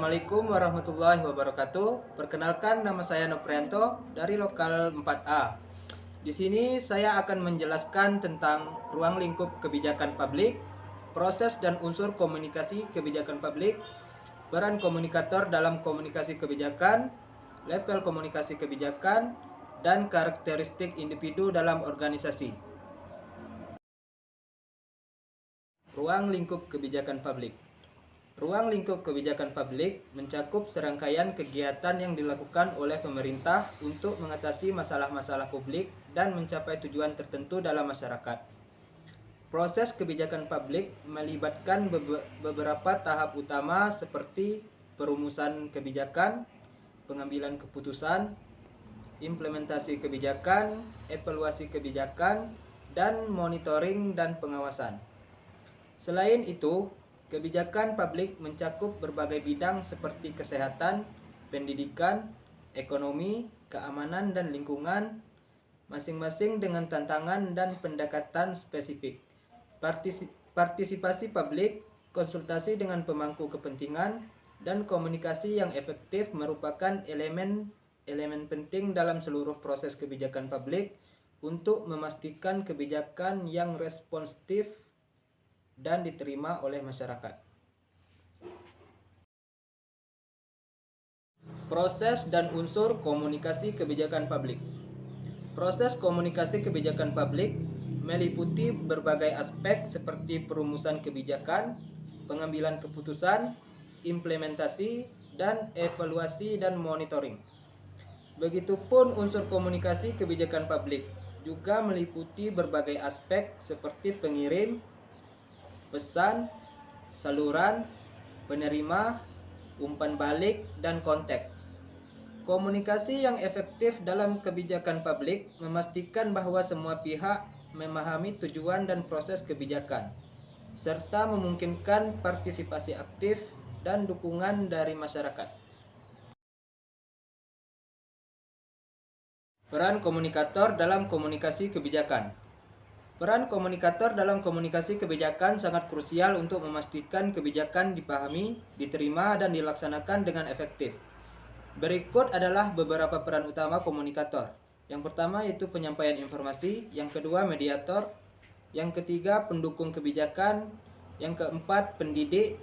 Assalamualaikum warahmatullahi wabarakatuh. Perkenalkan, nama saya Noprianto dari Lokal 4A. Di sini saya akan menjelaskan tentang ruang lingkup kebijakan publik, proses dan unsur komunikasi kebijakan publik, peran komunikator dalam komunikasi kebijakan, level komunikasi kebijakan, dan karakteristik individu dalam organisasi. Ruang lingkup kebijakan publik. Ruang lingkup kebijakan publik mencakup serangkaian kegiatan yang dilakukan oleh pemerintah untuk mengatasi masalah-masalah publik dan mencapai tujuan tertentu dalam masyarakat. Proses kebijakan publik melibatkan beberapa tahap utama seperti perumusan kebijakan, pengambilan keputusan, implementasi kebijakan, evaluasi kebijakan, dan monitoring dan pengawasan. Selain itu, kebijakan publik mencakup berbagai bidang seperti kesehatan, pendidikan, ekonomi, keamanan, dan lingkungan, masing-masing dengan tantangan dan pendekatan spesifik. Partisipasi publik, konsultasi dengan pemangku kepentingan, dan komunikasi yang efektif merupakan elemen penting dalam seluruh proses kebijakan publik untuk memastikan kebijakan yang responsif dan diterima oleh masyarakat. Proses dan unsur komunikasi kebijakan publik. Proses komunikasi kebijakan publik meliputi berbagai aspek seperti perumusan kebijakan, pengambilan keputusan, implementasi, dan evaluasi dan monitoring. Begitupun unsur komunikasi kebijakan publik juga meliputi berbagai aspek seperti pengirim, pesan, saluran, penerima, umpan balik, dan konteks. Komunikasi yang efektif dalam kebijakan publik memastikan bahwa semua pihak memahami tujuan dan proses kebijakan, serta memungkinkan partisipasi aktif dan dukungan dari masyarakat. Peran komunikator dalam komunikasi kebijakan. Peran komunikator dalam komunikasi kebijakan sangat krusial untuk memastikan kebijakan dipahami, diterima, dan dilaksanakan dengan efektif. Berikut adalah beberapa peran utama komunikator. Yang pertama yaitu penyampaian informasi, yang kedua mediator, yang ketiga pendukung kebijakan, yang keempat pendidik,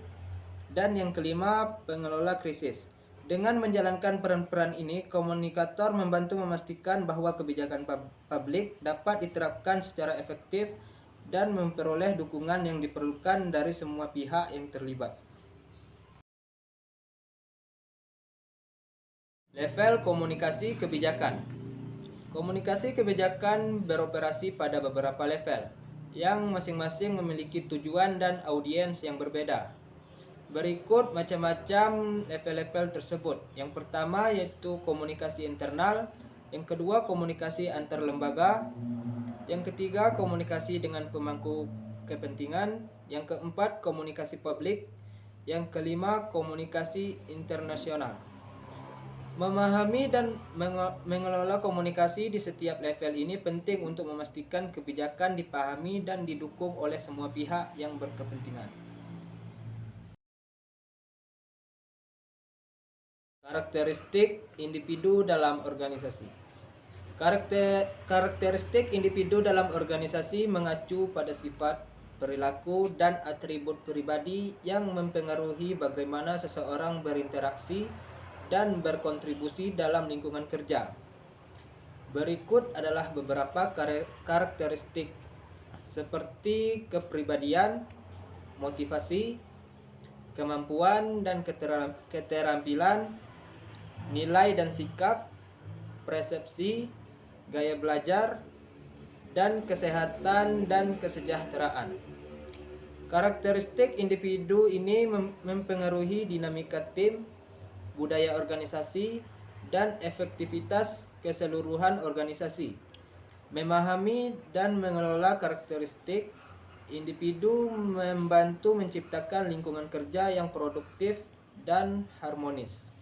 dan yang kelima pengelola krisis. Dengan menjalankan peran-peran ini, komunikator membantu memastikan bahwa kebijakan publik dapat diterapkan secara efektif dan memperoleh dukungan yang diperlukan dari semua pihak yang terlibat. Level komunikasi kebijakan. Komunikasi kebijakan beroperasi pada beberapa level, yang masing-masing memiliki tujuan dan audiens yang berbeda. Berikut macam-macam level-level tersebut. Yang pertama yaitu komunikasi internal, yang kedua komunikasi antar lembaga, yang ketiga komunikasi dengan pemangku kepentingan, yang keempat komunikasi publik, yang kelima komunikasi internasional. Memahami dan mengelola komunikasi di setiap level ini penting untuk memastikan kebijakan dipahami dan didukung oleh semua pihak yang berkepentingan. Karakteristik individu dalam organisasi. Karakteristik individu dalam organisasi mengacu pada sifat, perilaku, dan atribut pribadi yang mempengaruhi bagaimana seseorang berinteraksi dan berkontribusi dalam lingkungan kerja. Berikut adalah beberapa karakteristik seperti kepribadian, motivasi, kemampuan dan keterampilan, nilai dan sikap, persepsi, gaya belajar, dan kesehatan dan kesejahteraan. Karakteristik individu ini mempengaruhi dinamika tim, budaya organisasi, dan efektivitas keseluruhan organisasi. Memahami dan mengelola karakteristik individu membantu menciptakan lingkungan kerja yang produktif dan harmonis.